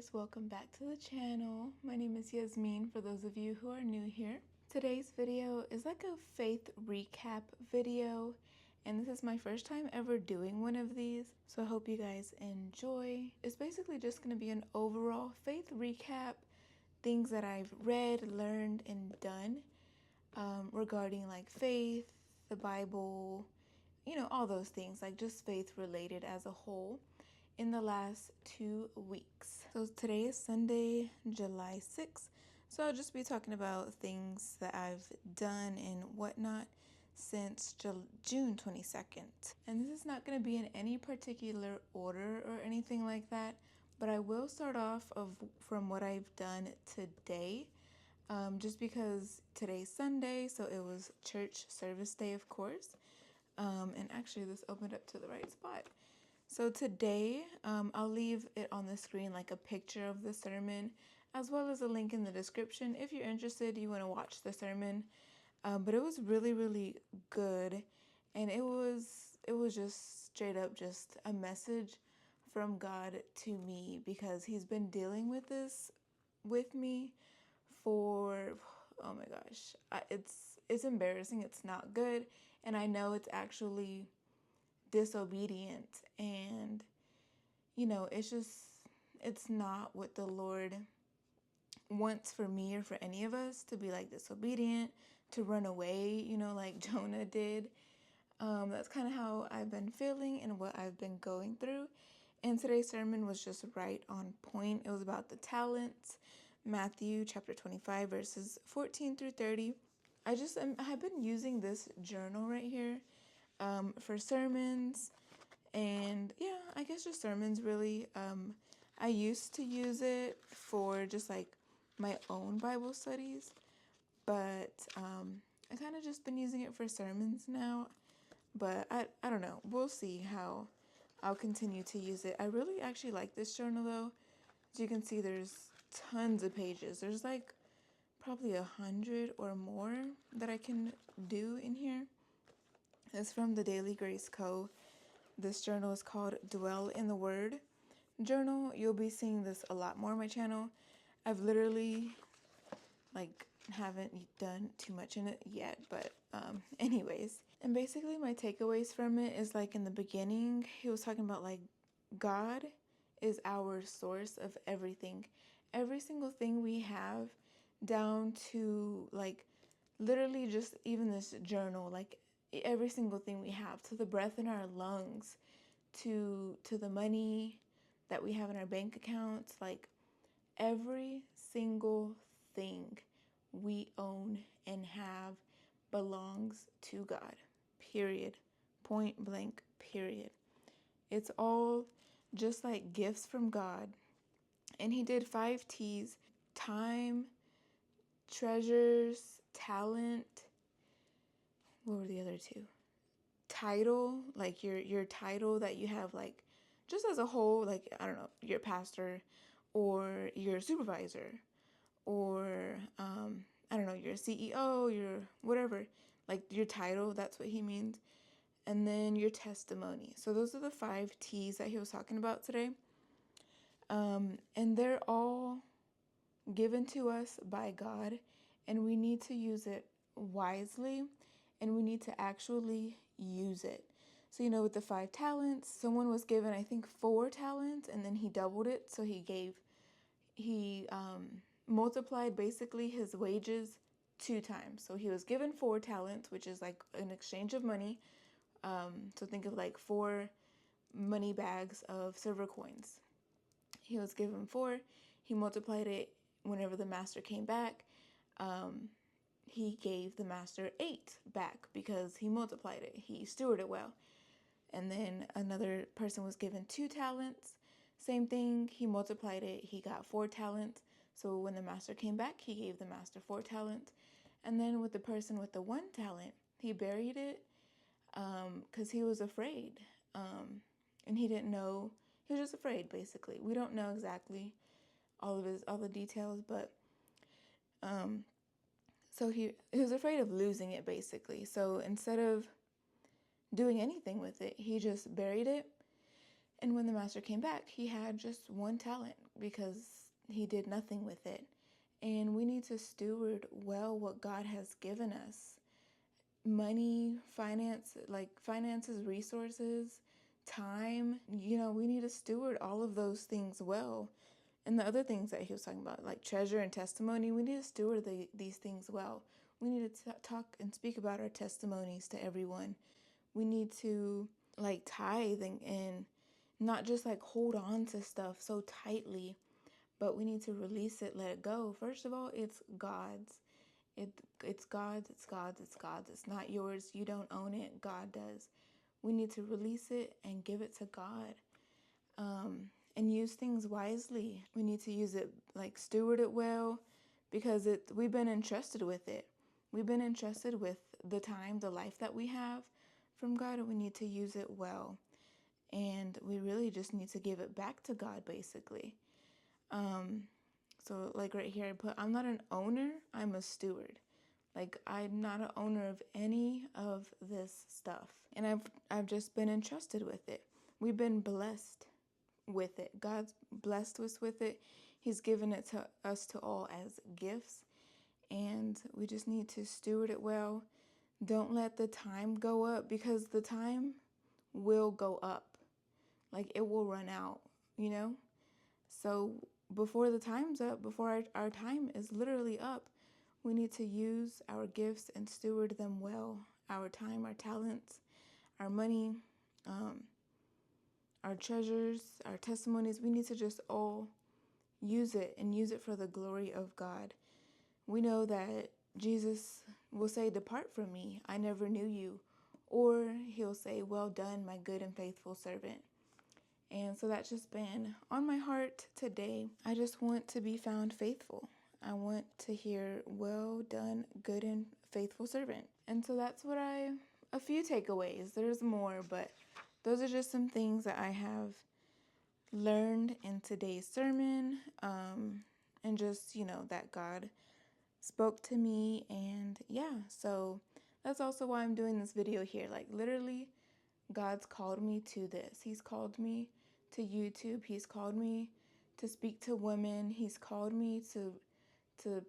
guys, welcome back to the channel. My name is Yasmin for those of you who are new here. Today's video is like a faith recap video, and this is my first time ever doing one of these, so I hope you guys enjoy. It's basically just going to be an overall faith recap, things that I've read, learned, and done regarding like faith, the Bible, all those things, like just faith related as a whole in the last 2 weeks. So today is Sunday, July 6th. So I'll just be talking about things that I've done and whatnot since June 22nd. And this is not going to be in any particular order or anything like that, but I will start off from what I've done today. Just because today's Sunday, so it was church service day, of course. And actually this opened up to the right spot. So today, I'll leave it on the screen like a picture of the sermon, as well as a link in the description if you're interested, you want to watch the sermon. But it was really, really good, and it was just straight up just a message from God to me, because He's been dealing with this with me for, oh my gosh, it's embarrassing. It's not good, and I know it's actually disobedient, and it's not what the Lord wants for me or for any of us, to be like disobedient, to run away, like Jonah did. That's kind of how I've been feeling and what I've been going through, and today's sermon was just right on point. It was about the talents, Matthew chapter 25 verses 14 through 30. I've been using this journal right here for sermons, and yeah, I guess just sermons really. I used to use it for just like my own Bible studies, but I kind of just been using it for sermons now, but I don't know, we'll see how I'll continue to use it. I really actually like this journal though. As you can see, there's tons of pages. There's like probably 100 or more that I can do in here. It's from the Daily Grace Co. This journal is called Dwell in the Word journal. You'll be seeing this a lot more on my channel. I've literally haven't done too much in it yet, but anyways. And basically my takeaways from it is like in the beginning, he was talking about like God is our source of everything. Every single thing we have, down to like literally just even this journal, like every single thing we have, to the breath in our lungs, to the money that we have in our bank accounts, like every single thing we own and have belongs to God. Period. Point blank, period. It's all just like gifts from God. And he did 5 T's: time, treasures, talent. What were the other 2? Title, like your title that you have, like just as a whole, like I don't know, your pastor or your supervisor, or I don't know, your CEO, your whatever, like your title, that's what he means. And then your testimony. So those are the 5 T's that he was talking about today. And they're all given to us by God, and we need to use it wisely, and we need to actually use it. So, with the 5 talents, someone was given, I think, 4 talents, and then he doubled it. So he multiplied basically his wages 2 times. So he was given 4 talents, which is like an exchange of money. So think of like 4 money bags of silver coins. He was given 4. He multiplied it. Whenever the master came back, he gave the master 8 back because he multiplied it. He stewarded well. And then another person was given 2 talents. Same thing. He multiplied it. He got 4 talents. So when the master came back, he gave the master 4 talents. And then with the person with the 1 talent, he buried it because he was afraid. And he didn't know. He was just afraid, basically. We don't know exactly all the details, but so he was afraid of losing it, basically. So instead of doing anything with it, he just buried it. And when the master came back, he had just one talent because he did nothing with it. And we need to steward well what God has given us. Money, finances, resources, time. We need to steward all of those things well. And the other things that he was talking about, like treasure and testimony, we need to steward these things well. We need to talk and speak about our testimonies to everyone. We need to tithe and not just hold on to stuff so tightly, but we need to release it, let it go. First of all, it's God's. It's God's, it's God's, it's God's. It's not yours. You don't own it. God does. We need to release it and give it to God. And use things wisely. We need to use it, steward it well, because we've been entrusted with it. We've been entrusted with the time, the life that we have from God, and we need to use it well. And we really just need to give it back to God, basically. So right here, I put, I'm not an owner, I'm a steward. I'm not an owner of any of this stuff. And I've just been entrusted with it. We've been blessed with it. God's blessed us with it. He's given it to us to all as gifts. And we just need to steward it well. Don't let the time go up, because the time will go up. It will run out, So before the time's up, before our time is literally up, we need to use our gifts and steward them well. Our time, our talents, our money, our treasures, our testimonies. We need to just all use it and use it for the glory of God. We know that Jesus will say, "Depart from me, I never knew you." Or he'll say, "Well done, my good and faithful servant." And so that's just been on my heart today. I just want to be found faithful. I want to hear, "Well done, good and faithful servant." And so that's a few takeaways. There's more, but those are just some things that I have learned in today's sermon. And just, that God spoke to me. And yeah, so that's also why I'm doing this video here. Literally, God's called me to this. He's called me to YouTube. He's called me to speak to women. He's called me to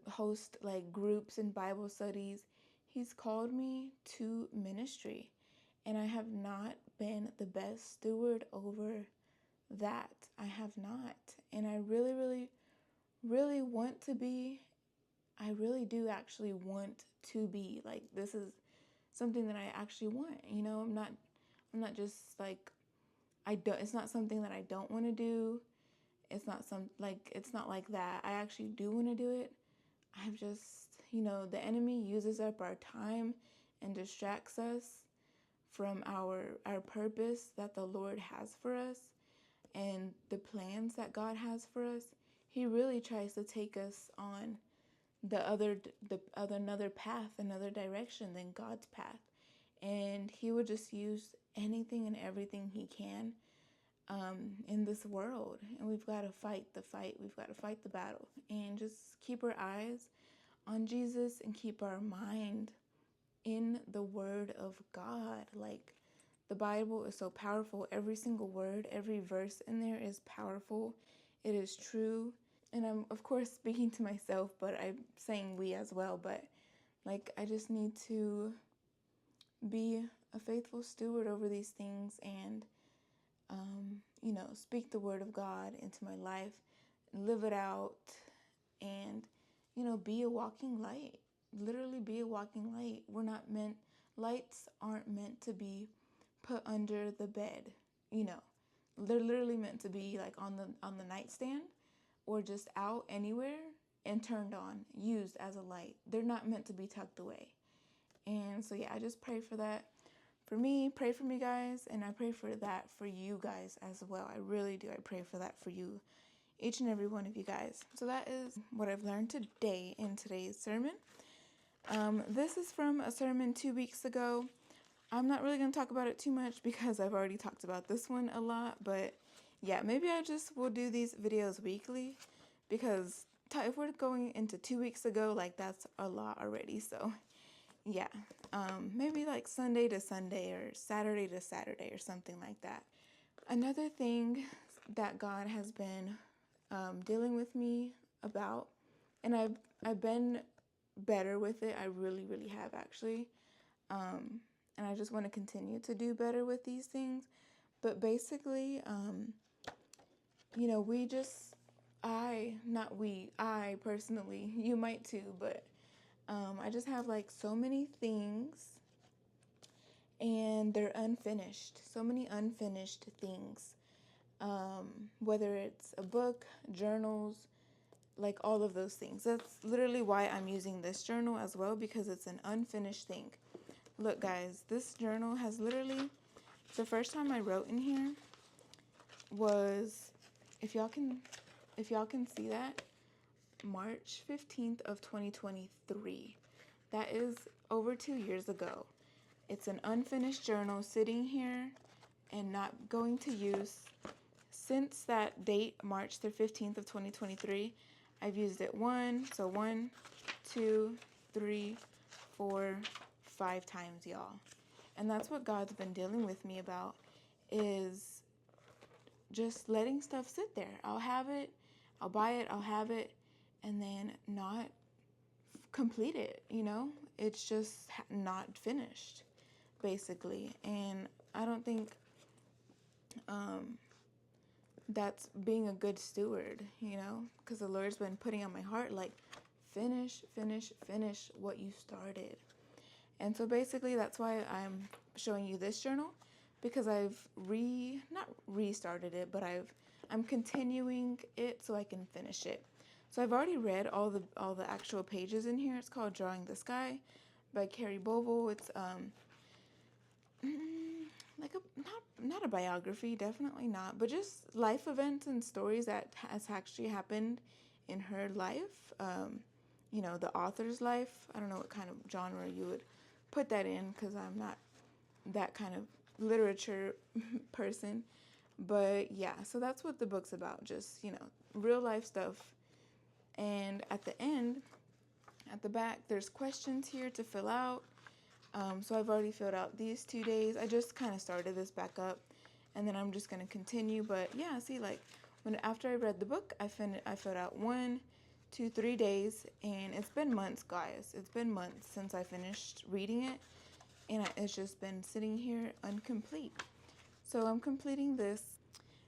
host groups and Bible studies. He's called me to ministry. And I have not been the best steward over that. I have not. And I really, really, really want to be. I really do actually want to be. This is something that I actually want. I'm not just it's not something that I don't want to do. It's not it's not like that. I actually do want to do it. I've just, the enemy uses up our time and distracts us from our purpose that the Lord has for us and the plans that God has for us. He really tries to take us on another path, another direction than God's path. And he would just use anything and everything he can in this world. And we've got to fight the fight. We've got to fight the battle. And just keep our eyes on Jesus and keep our mind in the Word of God. The Bible is so powerful. Every single word, every verse in there is powerful. It is true. And I'm, of course, speaking to myself, but I'm saying we as well. But, I just need to be a faithful steward over these things and, speak the word of God into my life, live it out, and, be a walking light. Literally be a walking light. Lights aren't meant to be put under the bed, They're literally meant to be on the nightstand or just out anywhere and turned on, used as a light. They're not meant to be tucked away. And so yeah, I just pray for that for me, pray for me guys, and I pray for that for you guys as well. I really do. I pray for that for you, each and every one of you guys. So that is what I've learned today in today's sermon. This is from a sermon 2 weeks ago. I'm not really going to talk about it too much because I've already talked about this one a lot, but yeah, maybe I just will do these videos weekly because if we're going into 2 weeks ago, that's a lot already. So yeah, maybe Sunday to Sunday or Saturday to Saturday or something like that. Another thing that God has been dealing with me about, and I've been better with it. I really, really have actually. And I just want to continue to do better with these things. But basically, we just, I personally, you might too, but I just have like so many things and they're unfinished. So many unfinished things. Whether it's a book, journals, like all of those things. That's literally why I'm using this journal as well, because it's an unfinished thing. Look, guys, this journal has literally, the first time I wrote in here was, if y'all can see that, March 15th of 2023. That is over 2 years ago. It's an unfinished journal sitting here and not going to use. Since that date, March the 15th of 2023, I've used it 1, 2, 3, 4, 5 times, y'all. And that's what God's been dealing with me about, is just letting stuff sit there. I'll have it, I'll buy it, I'll have it, and then not complete it, It's just not finished, basically. And I don't think that's being a good steward, because the Lord's been putting on my heart, like, finish what you started. And so basically that's why I'm showing you this journal, because I've not restarted it, but I'm continuing it so I can finish it. So I've already read all the actual pages in here. It's called Drawing the Sky by Carrie Boval. It's like not a biography, definitely not, but just life events and stories that has actually happened in her life. The author's life. I don't know what kind of genre you would put that in, because I'm not that kind of literature person. But yeah, so that's what the book's about. Just, real life stuff. And at the end, at the back, there's questions here to fill out. So I've already filled out these 2 days. I just kind of started this back up, and then I'm just going to continue. But yeah, see, like, after I read the book, I filled out 1, 2, 3 days, and it's been months, guys. It's been months since I finished reading it, and it's just been sitting here incomplete. So I'm completing this.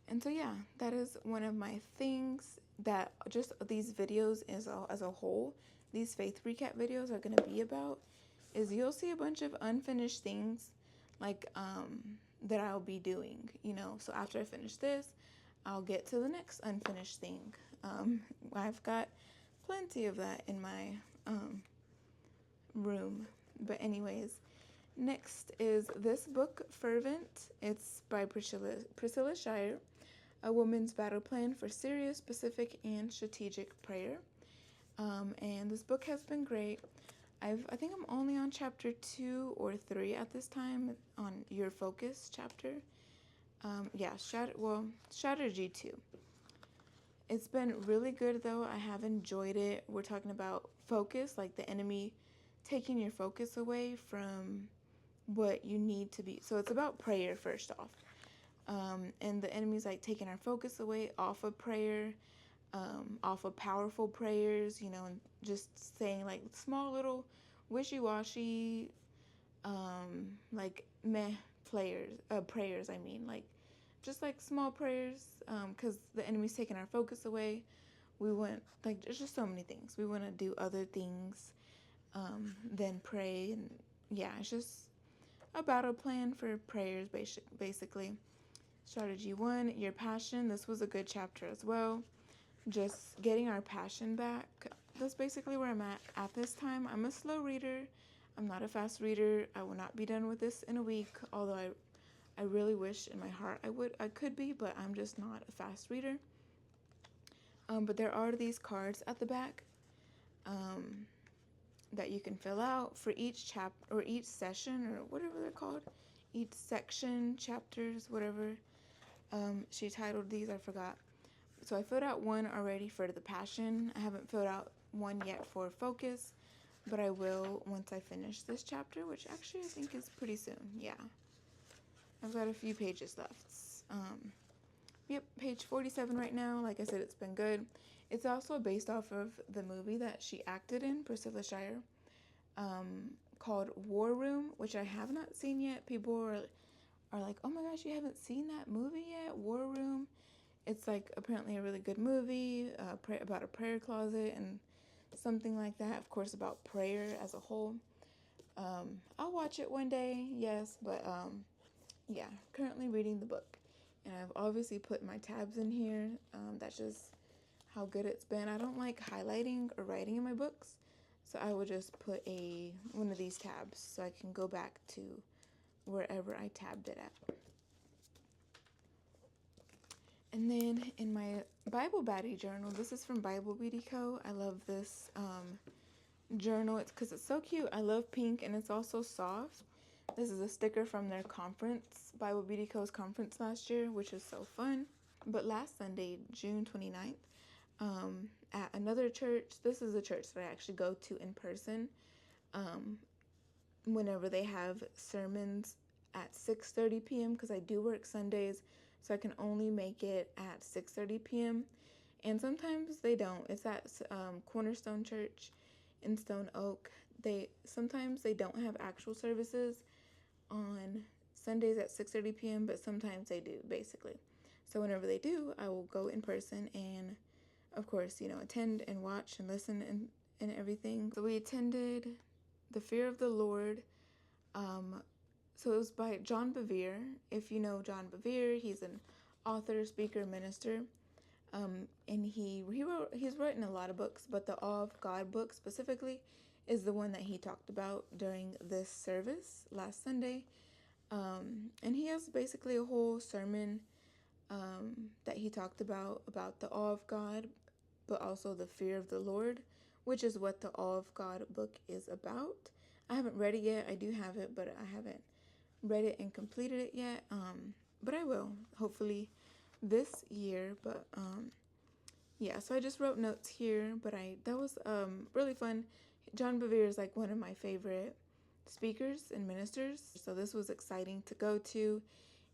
And so yeah, that is one of my things that just these videos as a whole, these faith recap videos are going to be about, is you'll see a bunch of unfinished things, like that I'll be doing, So after I finish this, I'll get to the next unfinished thing. I've got plenty of that in my room. But anyways, next is this book, Fervent. It's by Priscilla Shirer, A Woman's Battle Plan for Serious, Specific, and Strategic Prayer. And this book has been great. I think I'm only on chapter 2 or 3 at this time, on Your Focus chapter. Strategy 2. It's been really good, though. I have enjoyed it. We're talking about focus, like the enemy taking your focus away from what you need to be. So it's about prayer, first off. And the enemy's like taking our focus away off of prayer, off of powerful prayers, and just saying like small little wishy-washy, like meh prayers, like just like small prayers, because the enemy's taking our focus away. We want, like, there's just so many things. We want to do other things than pray, and yeah, it's just a battle plan for prayers, basically. Strategy 1, your passion. This was a good chapter as well. Just getting our passion back. That's basically where I'm at this time. I'm a slow reader. I'm not a fast reader. I will not be done with this in a week, although I really wish in my heart I could be, but I'm just not a fast reader. But there are these cards at the back that you can fill out for each chapter or each session, or whatever they're called. Each section, chapters, whatever. She titled these, I forgot. So I filled out one already for the passion. I haven't filled out one yet for focus, but I will once I finish this chapter, which actually I think is pretty soon. Yeah. I've got a few pages left. Yep, page 47 right now. Like I said, it's been good. It's also based off of the movie that she acted in, Priscilla Shire, called War Room, which I have not seen yet. People are like, oh my gosh, you haven't seen that movie yet? War Room. It's like apparently a really good movie about a prayer closet and something like that. Of course, about prayer as a whole. I'll watch it one day, yes, but yeah, currently reading the book. And I've obviously put my tabs in here. That's just how good it's been. I don't like highlighting or writing in my books, so I would just put one of these tabs so I can go back to wherever I tabbed it at. And then in my Bible Baddie journal, this is from Bible Beauty Co. I love this journal. It's because it's so cute. I love pink and it's also soft. This is a sticker from their conference, Bible Beauty Co.'s conference last year, which was so fun. But last Sunday, June 29th, at another church, this is a church that I actually go to in person, whenever they have sermons at 6:30 p.m. because I do work Sundays, so I can only make it at 6:30 p.m. And sometimes they don't. It's at Cornerstone Church in Stone Oak. Sometimes they don't have actual services on Sundays at 6:30 p.m., but sometimes they do, basically. So whenever they do, I will go in person and, of course, attend and watch and listen and everything. So we attended The Fear of the Lord. So it was by John Bevere. If you know John Bevere, he's an author, speaker, minister. And he's written a lot of books, but the Awe of God book specifically is the one that he talked about during this service last Sunday. And he has basically a whole sermon that he talked about the awe of God, but also the fear of the Lord, which is what the Awe of God book is about. I haven't read it yet. I do have it, but I haven't read it and completed it yet. But I will, hopefully this year. But yeah, so I just wrote notes here, but that was really fun. John Bevere is like one of my favorite speakers and ministers, so this was exciting to go to.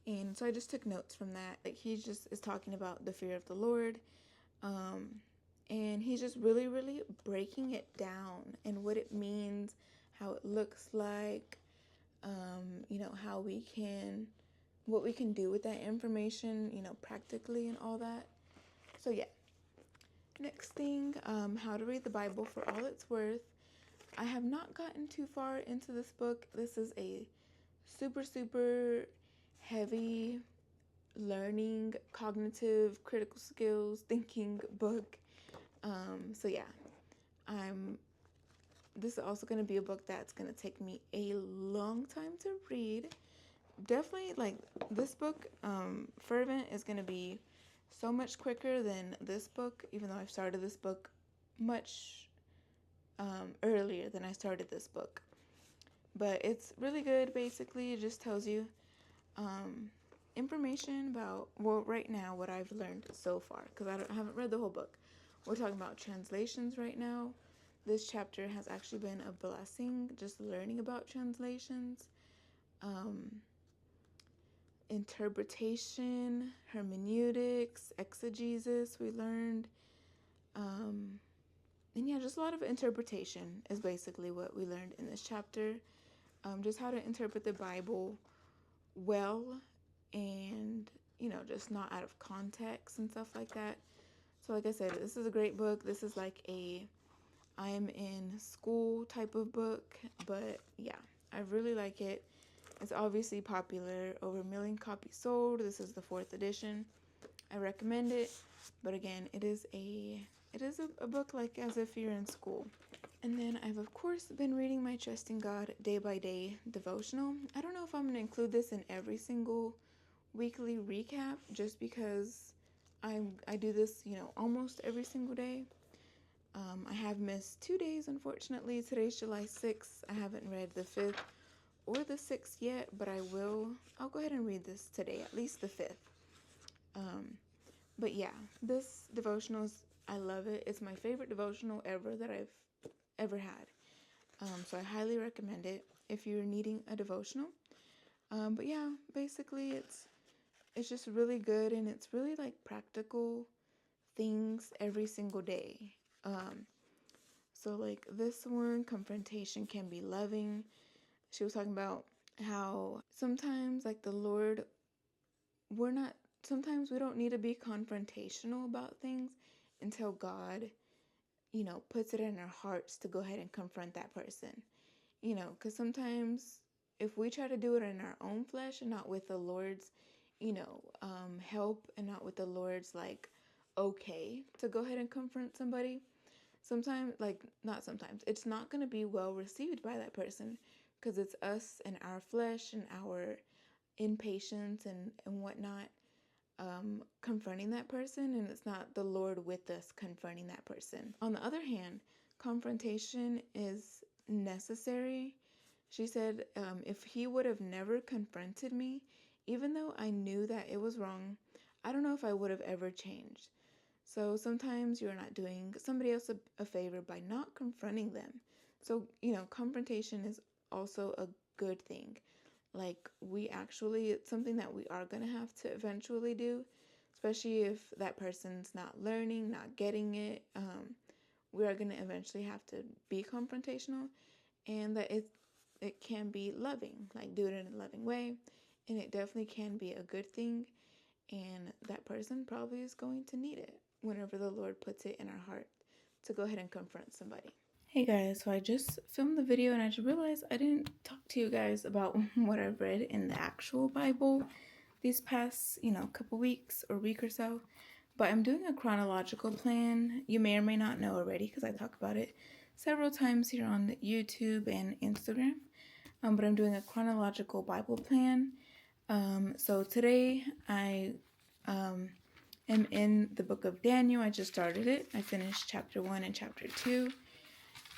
And so I just took notes from that. Like, he just is talking about the fear of the Lord, and he's just really, really breaking it down and what it means, how it looks like, what we can do with that information, practically and all that. So yeah. Next thing, how to read the Bible for all it's worth. I have not gotten too far into this book. This is a super, super heavy learning, cognitive, critical skills, thinking book. So yeah, this is also going to be a book that's going to take me a long time to read. Definitely, like, this book, Fervent, is going to be so much quicker than this book, even though I've started this book much earlier than I started this book. But it's really good. Basically, it just tells you information about, well, right now, what I've learned so far, because I haven't read the whole book. We're talking about translations right now. This chapter has actually been a blessing, just learning about translations. Interpretation, hermeneutics, exegesis, we learned. And yeah, just a lot of interpretation is basically what we learned in this chapter. Just how to interpret the Bible well and, just not out of context and stuff like that. So like I said, this is a great book. This is like I'm in school type of book, but yeah, I really like it. It's obviously popular, over 1 million copies sold. This is the 4th edition. I recommend it, but again, it is a book like as if you're in school. And then I've of course been reading my Trusting God Day by Day devotional. I don't know if I'm going to include this in every single weekly recap, just because I do this, almost every single day. I have missed 2 days, unfortunately. Today's July 6th. I haven't read the 5th or the 6th yet, but I'll go ahead and read this today, at least the 5th. But yeah, this devotional I love it. It's my favorite devotional ever that I've ever had. So I highly recommend it if you're needing a devotional. But yeah, basically it's it's just really good, and it's really like practical things every single day. So like this one, confrontation can be loving. She was talking about how sometimes like the Lord, we're not, sometimes we don't need to be confrontational about things until God, puts it in our hearts to go ahead and confront that person. Because sometimes if we try to do it in our own flesh and not with the Lord's, help, and not with the Lord's, like, okay to go ahead and confront somebody, sometimes, like, not sometimes, it's not going to be well received by that person because it's us and our flesh and our impatience and whatnot, confronting that person, and it's not the Lord with us confronting that person. On the other hand, confrontation is necessary. She said, if he would have never confronted me, even though I knew that it was wrong, I don't know if I would have ever changed. So sometimes you're not doing somebody else a favor by not confronting them. So, confrontation is also a good thing. Like, it's something that we are going to have to eventually do, especially if that person's not learning, not getting it. We are going to eventually have to be confrontational, and that it can be loving, like do it in a loving way, and it definitely can be a good thing, and that person probably is going to need it whenever the Lord puts it in our heart to go ahead and confront somebody. Hey guys, so I just filmed the video and I just realized I didn't talk to you guys about what I've read in the actual Bible these past, couple weeks or week or so. But I'm doing a chronological plan. You may or may not know already because I talk about it several times here on YouTube and Instagram. But I'm doing a chronological Bible plan. So today I am in the book of Daniel. I just started it. I finished chapter 1 and chapter 2.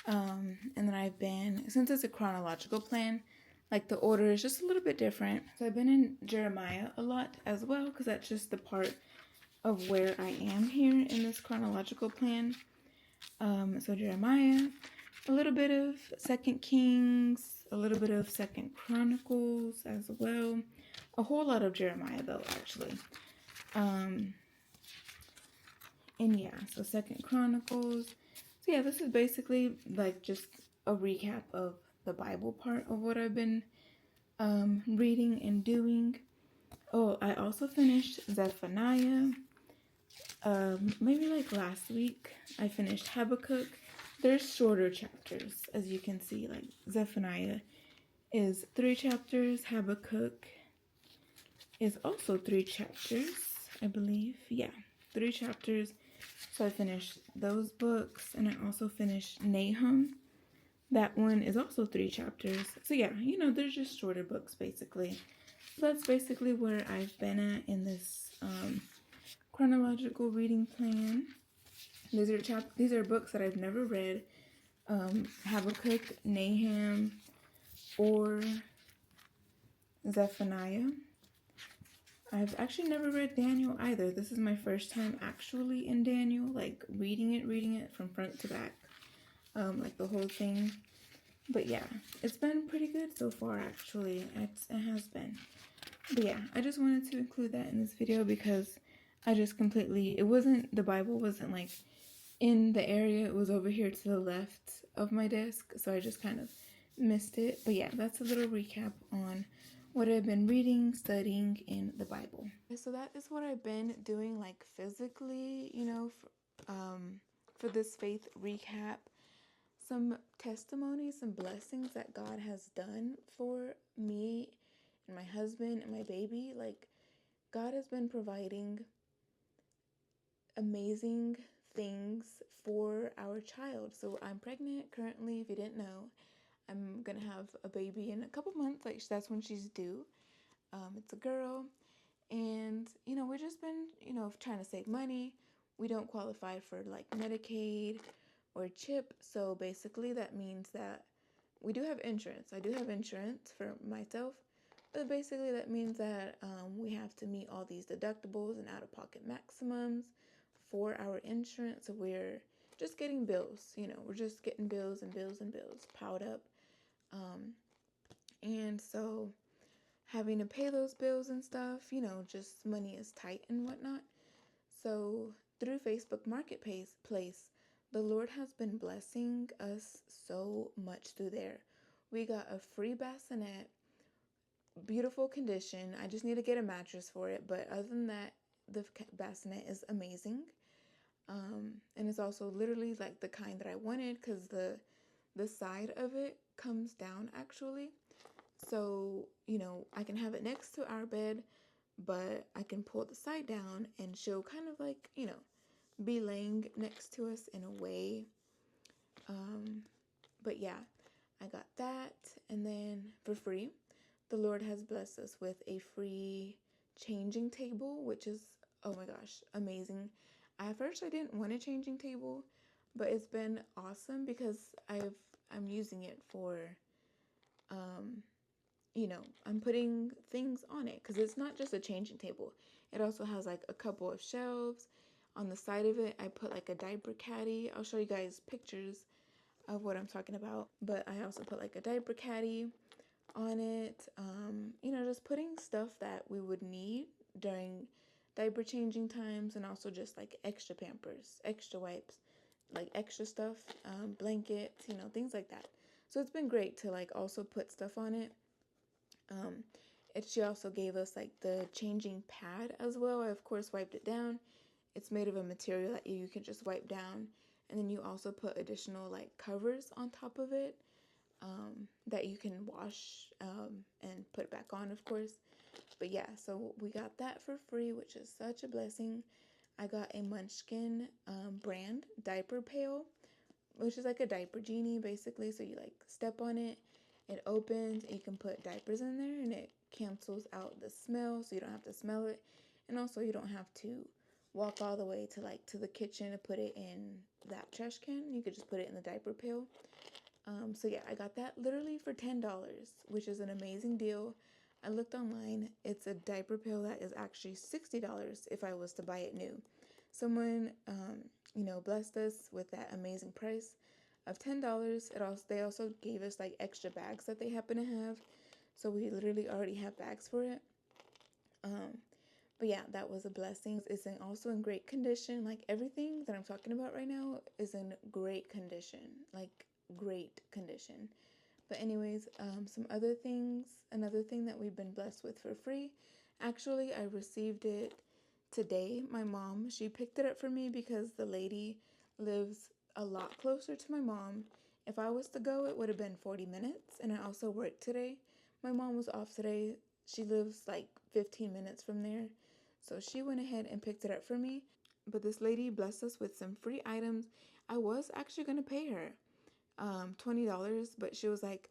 And then since it's a chronological plan, like the order is just a little bit different. So I've been in Jeremiah a lot as well, because that's just the part of where I am here in this chronological plan. So Jeremiah, a little bit of 2 Kings, a little bit of 2 Chronicles as well. A whole lot of Jeremiah though, actually. And yeah, so 2 Chronicles. So yeah, this is basically like just a recap of the Bible part of what I've been reading and doing. Oh, I also finished Zephaniah. Maybe like last week I finished Habakkuk. There's shorter chapters, as you can see. Like Zephaniah is 3 chapters. Habakkuk is also 3 chapters, I believe. Yeah, 3 chapters. So I finished those books, and I also finished Nahum. That one is also 3 chapters. So yeah, there's just shorter books basically. So that's basically where I've been at in this chronological reading plan. These are books that I've never read. Habakkuk, Nahum, or Zephaniah. I've actually never read Daniel either. This is my first time actually in Daniel, like reading it from front to back, like the whole thing. But yeah, it's been pretty good so far actually. It has been. But yeah, I just wanted to include that in this video because the Bible wasn't like in the area. It was over here to the left of my desk, so I just kind of missed it. But yeah, that's a little recap on what I've been reading, studying in the Bible. So that is what I've been doing, like physically, for this faith recap. Some testimonies, some blessings that God has done for me and my husband and my baby. Like, God has been providing amazing things for our child. So I'm pregnant currently, if you didn't know. I'm gonna have a baby in a couple months. Like, that's when she's due. It's a girl. And, we've just been, trying to save money. We don't qualify for like Medicaid or CHIP. So basically that means that we do have insurance. I do have insurance for myself. But basically that means that we have to meet all these deductibles and out-of-pocket maximums for our insurance. So we're just getting bills. We're just getting bills and bills and bills piled up. And so having to pay those bills and stuff, just money is tight and whatnot. So through Facebook Marketplace, the Lord has been blessing us so much through there. We got a free bassinet, beautiful condition. I just need to get a mattress for it, but other than that, the bassinet is amazing. And it's also literally like the kind that I wanted because the side of it comes down actually. So, I can have it next to our bed, but I can pull the side down and she'll kind of like, be laying next to us in a way. But yeah, I got that. And then for free, the Lord has blessed us with a free changing table, which is, oh my gosh, amazing. At first, I didn't want a changing table, but it's been awesome because I'm using it for, um, I'm putting things on it because it's not just a changing table. It also has like a couple of shelves. On the side of it, I put like a diaper caddy. I'll show you guys pictures of what I'm talking about. But I also put like a diaper caddy on it. Just putting stuff that we would need during diaper changing times, and also just like extra Pampers, extra wipes, like extra stuff, blankets, things like that. So it's been great to like also put stuff on it. Um, she also gave us like the changing pad as well. I of course wiped it down. It's made of a material that you can just wipe down, and then you also put additional like covers on top of it, that you can wash, and put back on, of course. But yeah, so we got that for free, which is such a blessing. I got a Munchkin brand diaper pail, which is like a diaper genie basically. So you like step on it, it opens, and you can put diapers in there, and it cancels out the smell, so you don't have to smell it, and also you don't have to walk all the way to the kitchen to put it in that trash can. You could just put it in the diaper pail. So yeah, I got that literally for $10, which is an amazing deal. I looked online. It's a diaper pail that is actually $60 if I was to buy it new. Someone, blessed us with that amazing price of $10. They also gave us like extra bags that they happen to have, so we literally already have bags for it. But yeah, that was a blessing. It's also in great condition. Like everything that I'm talking about right now is in great condition, like great condition. But anyways, some other things. Another thing that we've been blessed with for free. Actually, I received it today. My mom, she picked it up for me because the lady lives a lot closer to my mom. If I was to go, it would have been 40 minutes. And I also worked today. My mom was off today. She lives like 15 minutes from there. So she went ahead and picked it up for me. But this lady blessed us with some free items. I was actually going to pay her $20, but she was like,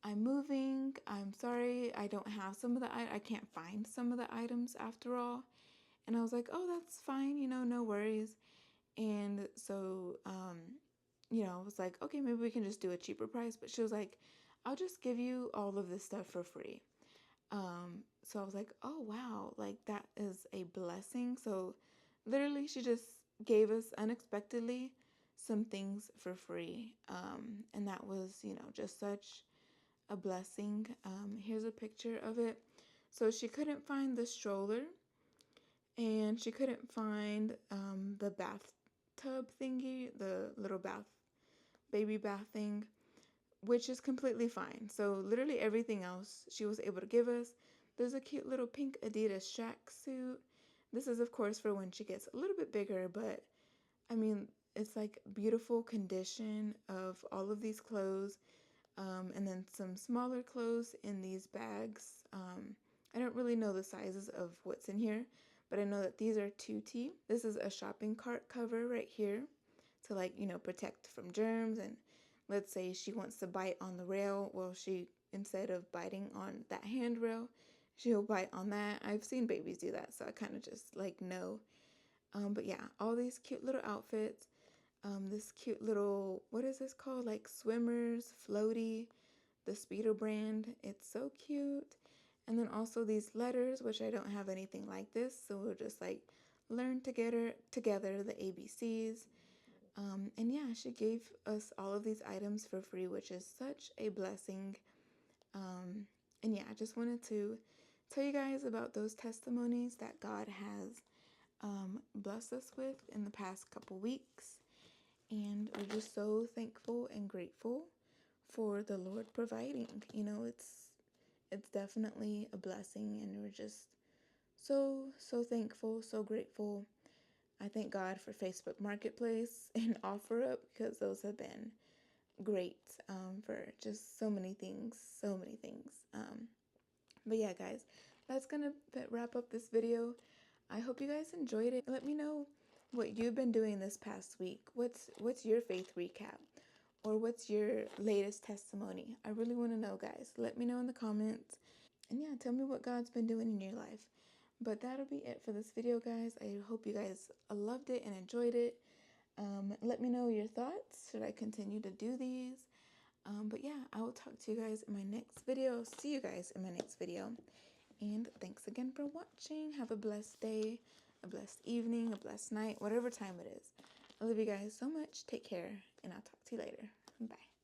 I'm moving. I'm sorry. I don't have some of I can't find some of the items after all. And I was like, oh, that's fine. No worries. And so, I was like, okay, maybe we can just do a cheaper price. But she was like, I'll just give you all of this stuff for free. So I was like, oh, wow, like that is a blessing. So literally, she just gave us unexpectedly some things for free. And that was, just such a blessing. Here's a picture of it. So she couldn't find the stroller, and she couldn't find the bathtub thingy, the little baby bath thing, which is completely fine. So literally everything else she was able to give us. There's a cute little pink Adidas tracksuit. This is of course for when she gets a little bit bigger, but I mean, it's like beautiful condition of all of these clothes, and then some smaller clothes in these bags. I don't really know the sizes of what's in here, but I know that these are 2T. This is a shopping cart cover right here to protect from germs. And let's say she wants to bite on the rail, well, she, instead of biting on that handrail, she'll bite on that. I've seen babies do that, so I kind of just know. But yeah, all these cute little outfits. This cute little, what is this called? Like swimmers, floaty, the Speedo brand. It's so cute. And then also these letters, which I don't have anything like this, so we'll just learn together the ABCs. And yeah, she gave us all of these items for free, which is such a blessing. And yeah, I just wanted to tell you guys about those testimonies that God has blessed us with in the past couple weeks. And we're just so thankful and grateful for the Lord providing. You know, it's definitely a blessing, and we're just so thankful, so grateful. I thank God for Facebook Marketplace and OfferUp, because those have been great for just so many things, so many things. But yeah, guys, that's gonna wrap up this video. I hope you guys enjoyed it. Let me know what you've been doing this past week. What's your faith recap? Or what's your latest testimony? I really want to know, guys. Let me know in the comments. And yeah, tell me what God's been doing in your life. But that'll be it for this video, guys. I hope you guys loved it and enjoyed it. Let me know your thoughts. Should I continue to do these? But yeah, I will talk to you guys in my next video. See you guys in my next video. And thanks again for watching. Have a blessed day, a blessed evening, a blessed night, whatever time it is. I love you guys so much. Take care, and I'll talk to you later. Bye.